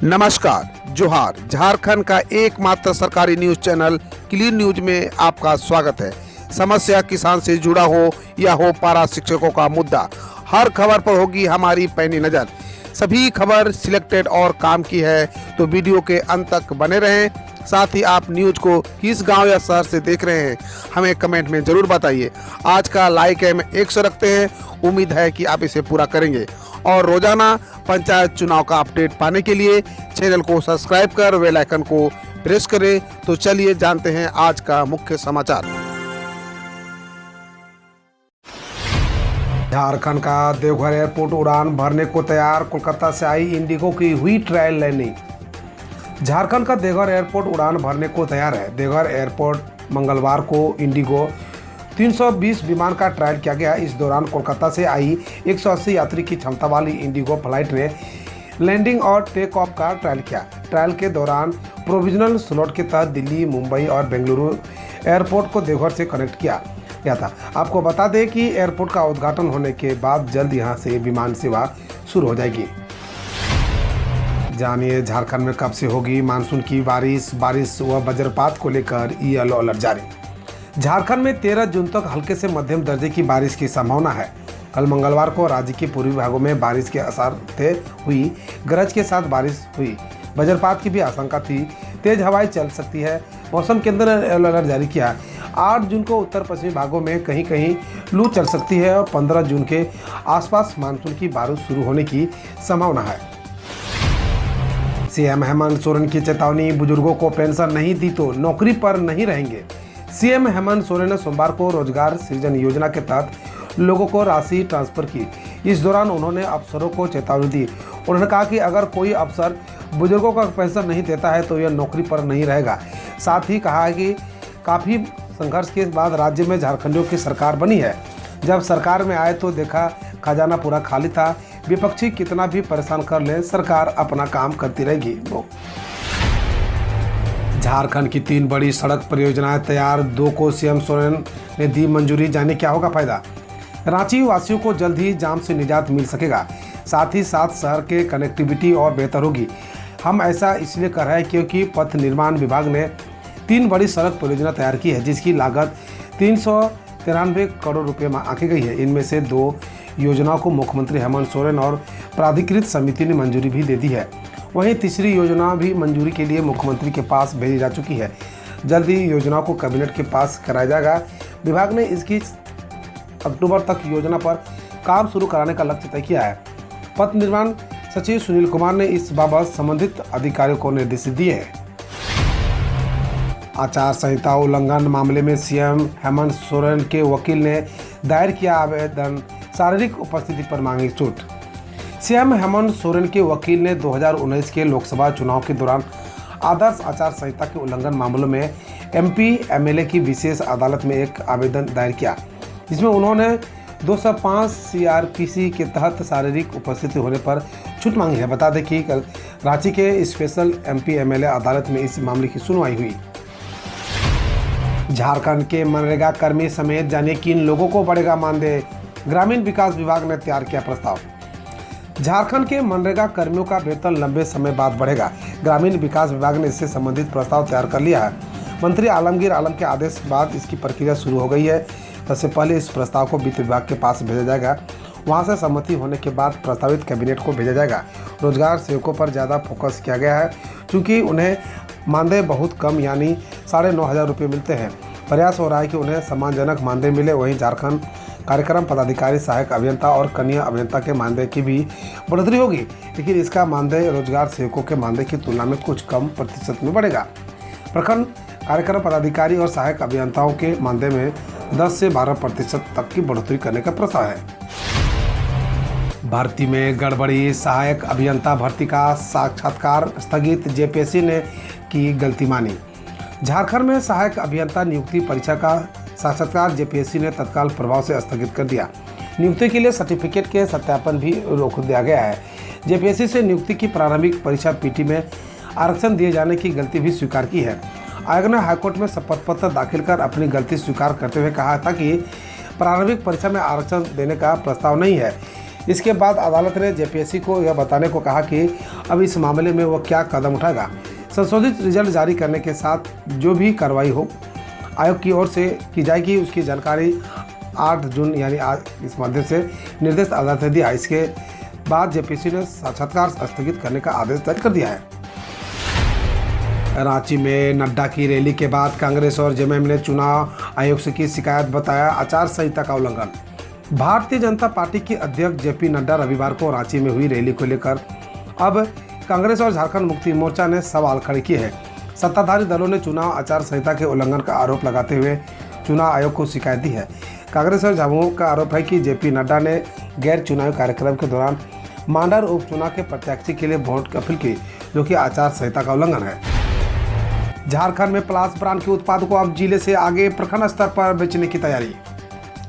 नमस्कार, जोहार। झारखंड का एकमात्र सरकारी न्यूज चैनल क्लीन न्यूज में आपका स्वागत है। समस्या किसान से जुड़ा हो या हो पारा शिक्षकों का मुद्दा, हर खबर पर होगी हमारी पैनी नज़र। सभी खबर सिलेक्टेड और काम की है, तो वीडियो के अंत तक बने रहें। साथ ही आप न्यूज को किस गांव या शहर से देख रहे हैं, हमें कमेंट में ज़रूर बताइए। आज का लाइक हम 100 रखते हैं, उम्मीद है कि आप इसे पूरा करेंगे। और रोजाना पंचायत चुनाव का अपडेट पाने के लिए चैनल को सब्सक्राइब कर बेल आइकन को प्रेस करें। तो चलिए जानते हैं आज का मुख्य समाचार। झारखंड का देवघर एयरपोर्ट उड़ान भरने को तैयार, कोलकाता से आई इंडिगो की हुई ट्रायल लैंडिंग। झारखंड का देवघर एयरपोर्ट उड़ान भरने को तैयार है। देवघर एयरपोर्ट मंगलवार को इंडिगो 320 विमान का ट्रायल किया गया। इस दौरान कोलकाता से आई 180 यात्री की क्षमता वाली इंडिगो फ्लाइट ने लैंडिंग और टेक ऑफ का ट्रायल किया। ट्रायल के दौरान प्रोविजनल स्लॉट के तहत दिल्ली, मुंबई और बेंगलुरु एयरपोर्ट को देवघर से कनेक्ट किया गया था। आपको बता दें कि एयरपोर्ट का उद्घाटन होने के बाद जल्द यहां से विमान सेवा शुरू हो जाएगी। जानिए झारखंड में कब से होगी मानसून की बारिश व वज्रपात को लेकर येलो अलर्ट जारी। झारखंड में 13 जून तक हल्के से मध्यम दर्जे की बारिश की संभावना है। कल मंगलवार को राज्य के पूर्वी भागों में बारिश के असर थे हुई गरज के साथ बारिश हुई। वज्रपात की भी आशंका थी। तेज हवाएं चल सकती है। मौसम केंद्र ने येलो अलर्ट जारी किया। 8 जून को उत्तर पश्चिमी भागों में कहीं कहीं लू चल सकती है और 15 जून के आसपास मानसून की बारिश शुरू होने की संभावना है। सीएम हेमंत सोरेन की चेतावनी, बुजुर्गों को पेंशन नहीं दी तो नौकरी पर नहीं रहेंगे। सीएम हेमंत सोरेन ने सोमवार को रोजगार सृजन योजना के तहत लोगों को राशि ट्रांसफर की। इस दौरान उन्होंने अफसरों को चेतावनी दी। उन्होंने कहा कि अगर कोई अफसर बुजुर्गों का पेंशन नहीं देता है तो यह नौकरी पर नहीं रहेगा। साथ ही कहा है कि काफ़ी संघर्ष के बाद राज्य में झारखंडियों की सरकार बनी है। जब सरकार में आए तो देखा खजाना पूरा खाली था। विपक्षी कितना भी परेशान कर ले, सरकार अपना काम करती रहेगी। झारखंड की 3 बड़ी सड़क परियोजनाएं तैयार, 2 को सीएम सोरेन ने दी मंजूरी। जाने क्या होगा फायदा। रांची वासियों को जल्द ही जाम से निजात मिल सकेगा। साथ ही साथ शहर के कनेक्टिविटी और बेहतर होगी। हम ऐसा इसलिए कर रहे हैं क्योंकि पथ निर्माण विभाग ने 3 बड़ी सड़क परियोजना तैयार की है, जिसकी लागत 393 करोड़ रुपये आंकी गई है। इनमें से 2 योजनाओं को मुख्यमंत्री हेमंत सोरेन और प्राधिकृत समिति ने मंजूरी भी दे दी है। वहीं तीसरी योजना भी मंजूरी के लिए मुख्यमंत्री के पास भेजी जा चुकी है। जल्द ही योजनाओं को कैबिनेट के पास कराया जाएगा। विभाग ने इसकी अक्टूबर तक योजना पर काम शुरू कराने का लक्ष्य तय किया है। पथ निर्माण सचिव सुनील कुमार ने इस बाबत संबंधित अधिकारियों को निर्देश दिए हैं। आचार संहिता उल्लंघन मामले में सीएम हेमंत सोरेन के वकील ने दायर किया आवेदन, शारीरिक उपस्थिति पर मांगी छूट। सीएम हेमंत सोरेन के वकील ने 2019 के लोकसभा चुनाव के दौरान आदर्श आचार संहिता के उल्लंघन मामलों में एमपी एमएलए की विशेष अदालत में एक आवेदन दायर किया, जिसमें उन्होंने 205 सीआरपीसी के तहत शारीरिक उपस्थिति होने पर छूट मांगी है। बता दें कि कल रांची के स्पेशल एमपी एमएलए अदालत में इस मामले की सुनवाई हुई। झारखंड के मनरेगा कर्मी समेत जानिए किन लोगों को बढ़ेगा मानदेय। ग्रामीण विकास विभाग ने तैयार किया प्रस्ताव। झारखंड के मनरेगा कर्मियों का वेतन लंबे समय बाद बढ़ेगा। ग्रामीण विकास विभाग ने इससे संबंधित प्रस्ताव तैयार कर लिया है। मंत्री आलमगीर आलम के आदेश बाद इसकी प्रक्रिया शुरू हो गई है। सबसे पहले इस प्रस्ताव को वित्त विभाग के पास भेजा जाएगा। वहां से सहमति होने के बाद प्रस्तावित कैबिनेट को भेजा जाएगा। रोजगार सेवकों पर ज़्यादा फोकस किया गया है, क्योंकि उन्हें मानदेय बहुत कम यानी 9,500 रुपये मिलते हैं। प्रयास हो रहा है कि उन्हें सम्मानजनक मानदेय मिले। वहीं झारखंड कार्यक्रम पदाधिकारी, सहायक अभियंता और कनीय अभियंता के मानदेय की भी बढ़ोतरी होगी, लेकिन इसका मानदेय रोजगार सेवकों के मानदेय की तुलना में कुछ कम प्रतिशत में बढ़ेगा। प्रखंड कार्यक्रम पदाधिकारी और सहायक अभियंताओं के मानदेय में 10 से 12% तक की बढ़ोतरी करने का प्रस्ताव है। भर्ती में गड़बड़ी, सहायक अभियंता भर्ती का साक्षात्कार स्थगित, जेपीएससी ने की गलती मानी। झारखंड में सहायक अभियंता नियुक्ति परीक्षा का साक्षात्कार जेपीएससी ने तत्काल प्रभाव से स्थगित कर दिया। नियुक्ति के लिए सर्टिफिकेट के सत्यापन भी रोक दिया गया है। जेपीएससी से नियुक्ति की प्रारंभिक परीक्षा पीटी में आरक्षण दिए जाने की गलती भी स्वीकार की है। आयोग ने हाईकोर्ट में शपथ पत्र दाखिल कर अपनी गलती स्वीकार करते हुए कहा था कि प्रारंभिक परीक्षा में आरक्षण देने का प्रस्ताव नहीं है। इसके बाद अदालत ने जेपीएससी को यह बताने को कहा कि अब इस मामले में वह क्या कदम उठाएगा। संशोधित रिजल्ट जारी करने के साथ जो भी कार्रवाई हो आयोग की ओर से की जाएगी, उसकी जानकारी 8 जून यानी आज इस माध्यम से निर्देश अदालत ने दिया। इसके बाद जेपीएससी ने साक्षात्कार स्थगित करने का आदेश दर्ज कर दिया है। रांची में नड्डा की रैली के बाद कांग्रेस और जेएमएम ने चुनाव आयोग से की शिकायत बताया आचार संहिता का उल्लंघन। भारतीय जनता पार्टी के अध्यक्ष जेपी नड्डा रविवार को रांची में हुई रैली को लेकर अब कांग्रेस और झारखंड मुक्ति मोर्चा ने सवाल खड़े किए हैं। सत्ताधारी दलों ने चुनाव आचार संहिता के उल्लंघन का आरोप लगाते हुए चुनाव आयोग को शिकायत दी है। कांग्रेस और झामुमो का आरोप है कि जेपी नड्डा ने गैर चुनावी कार्यक्रम के दौरान मांडर उपचुनाव के प्रत्याशी के लिए वोट की अपील की, जो कि आचार संहिता का उल्लंघन है। झारखंड में प्लास ब्रांड के उत्पाद को अब जिले से आगे प्रखंड स्तर पर बेचने की तैयारी।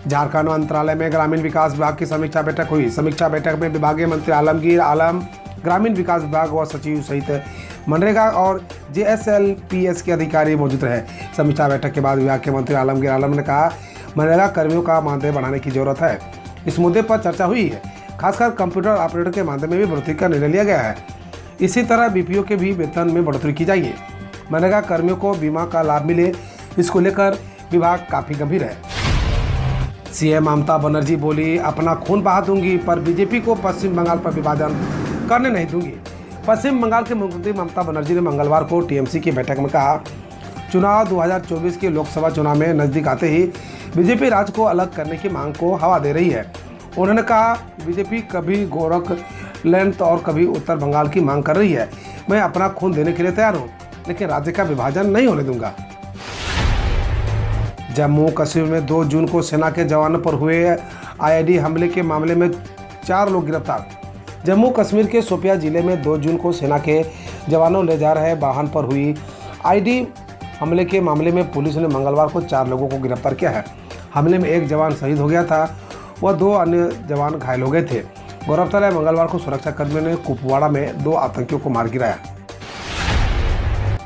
झारखंड मंत्रालय में ग्रामीण विकास विभाग की समीक्षा बैठक हुई। समीक्षा बैठक में विभागीय मंत्री आलमगीर आलम, ग्रामीण विकास विभाग व सचिव सहित मनरेगा और जेएसएलपीएस के अधिकारी मौजूद रहे। समीक्षा बैठक के बाद विभाग के मंत्री आलमगीर आलम ने कहा, मनरेगा कर्मियों का मानदेय बढ़ाने की जरूरत है। इस मुद्दे पर चर्चा हुई है। खासकर कंप्यूटर ऑपरेटर के मानदेय में भी बढ़ोतरी का निर्णय लिया गया है। इसी तरह बीपीओ के भी वेतन में बढ़ोतरी की जाएगी। मनरेगा कर्मियों को बीमा का लाभ मिले, इसको लेकर विभाग काफी गंभीर है। सीएम ममता बनर्जी बोली, अपना खून बहा दूंगी पर बीजेपी को पश्चिम बंगाल पर विभाजन करने नहीं दूंगी। पश्चिम बंगाल के मुख्यमंत्री ममता बनर्जी ने मंगलवार को टीएमसी की बैठक में कहा, चुनाव 2024 के लोकसभा चुनाव में नजदीक आते ही बीजेपी राज्य को अलग करने की मांग को हवा दे रही है। उन्होंने कहा, बीजेपी कभी गोरखलैंड और कभी उत्तर बंगाल की मांग कर रही है। मैं अपना खून देने के लिए तैयार हूँ, लेकिन राज्य का विभाजन नहीं होने दूंगा। जम्मू कश्मीर में 2 जून को सेना के जवानों पर हुए आईईडी हमले के मामले में 4 लोग गिरफ्तार। जम्मू कश्मीर के शोपियां जिले में 2 जून को सेना के जवानों ले जा रहे वाहन पर हुई आईईडी हमले के मामले में पुलिस ने मंगलवार को 4 लोगों को गिरफ्तार किया है। हमले में 1 जवान शहीद हो गया था व 2 अन्य जवान घायल हो गए थे। गौरतलब है, मंगलवार को सुरक्षाकर्मियों ने कुपवाड़ा में 2 आतंकियों को मार गिराया।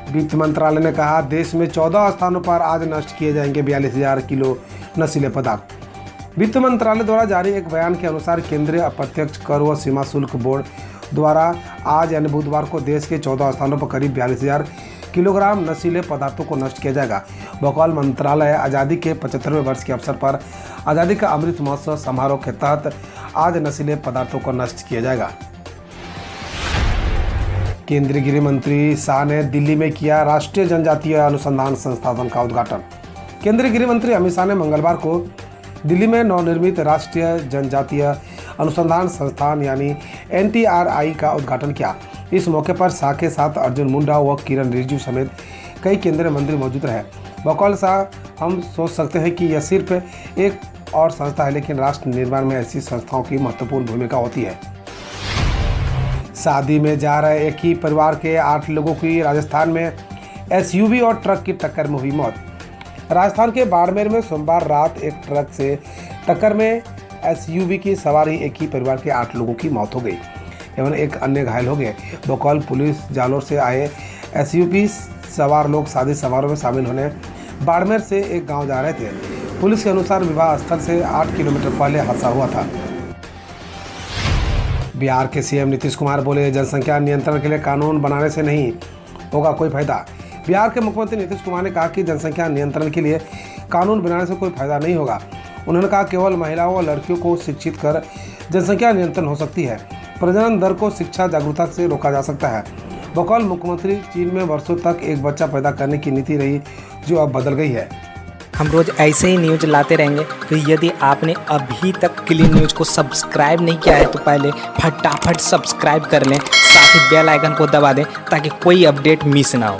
वित्त मंत्रालय ने कहा, देश में 14 स्थानों पर आज नष्ट किए जाएंगे 42,000 किलो नशीले पदार्थ। वित्त मंत्रालय द्वारा जारी एक बयान के अनुसार केंद्रीय अप्रत्यक्ष कर व सीमा शुल्क बोर्ड द्वारा आज यानी बुधवार को देश के 14 स्थानों पर करीब 42,000 किलोग्राम नशीले पदार्थों को नष्ट किया जाएगा। बकौल मंत्रालय, आज़ादी के 75वें वर्ष के अवसर पर आज़ादी का अमृत महोत्सव समारोह के तहत आज नशीले पदार्थों को नष्ट किया जाएगा। केंद्रीय गृह मंत्री शाह ने दिल्ली में किया राष्ट्रीय जनजातीय अनुसंधान संस्थान का उद्घाटन। केंद्रीय गृह मंत्री अमित शाह ने मंगलवार को दिल्ली में नवनिर्मित राष्ट्रीय जनजातीय अनुसंधान संस्थान यानी NTRI का उद्घाटन किया। इस मौके पर शाह के साथ अर्जुन मुंडा व किरण रिजिजू समेत कई केंद्रीय मंत्री मौजूद रहे। बकौल शाह, हम सोच सकते हैं कि यह सिर्फ एक और संस्था है, लेकिन राष्ट्र निर्माण में ऐसी संस्थाओं की महत्वपूर्ण भूमिका होती है। शादी में जा रहे एक ही परिवार के 8 लोगों की राजस्थान में SUV और ट्रक की टक्कर में हुई मौत। राजस्थान के बाड़मेर में सोमवार रात एक ट्रक से टक्कर में SUV की सवारी एक ही परिवार के 8 लोगों की मौत हो गई एवं एक अन्य घायल हो गए। बकौल पुलिस, जालोर से आए SUV सवार लोग शादी समारोह में शामिल होने बाड़मेर से एक गांव जा रहे थे। पुलिस के अनुसार विवाह स्थल से 8 किलोमीटर पहले हादसा हुआ था। बिहार के सीएम नीतीश कुमार बोले, जनसंख्या नियंत्रण के लिए कानून बनाने से नहीं होगा कोई फायदा। बिहार के मुख्यमंत्री नीतीश कुमार ने कहा कि जनसंख्या नियंत्रण के लिए कानून बनाने से कोई फायदा नहीं होगा। उन्होंने कहा, केवल महिलाओं और लड़कियों को शिक्षित कर जनसंख्या नियंत्रण हो सकती है। प्रजनन दर को शिक्षा जागरूकता से रोका जा सकता है। बकौल मुख्यमंत्री, चीन में वर्षों तक एक बच्चा पैदा करने की नीति रही, जो अब बदल गई है। हम रोज ऐसे ही न्यूज लाते रहेंगे, तो यदि आपने अभी तक क्लीन न्यूज को सब्सक्राइब नहीं किया है तो पहले फटाफट सब्सक्राइब कर लें, साथ ही बेल आइकन को दबा दें ताकि कोई अपडेट मिस ना हो।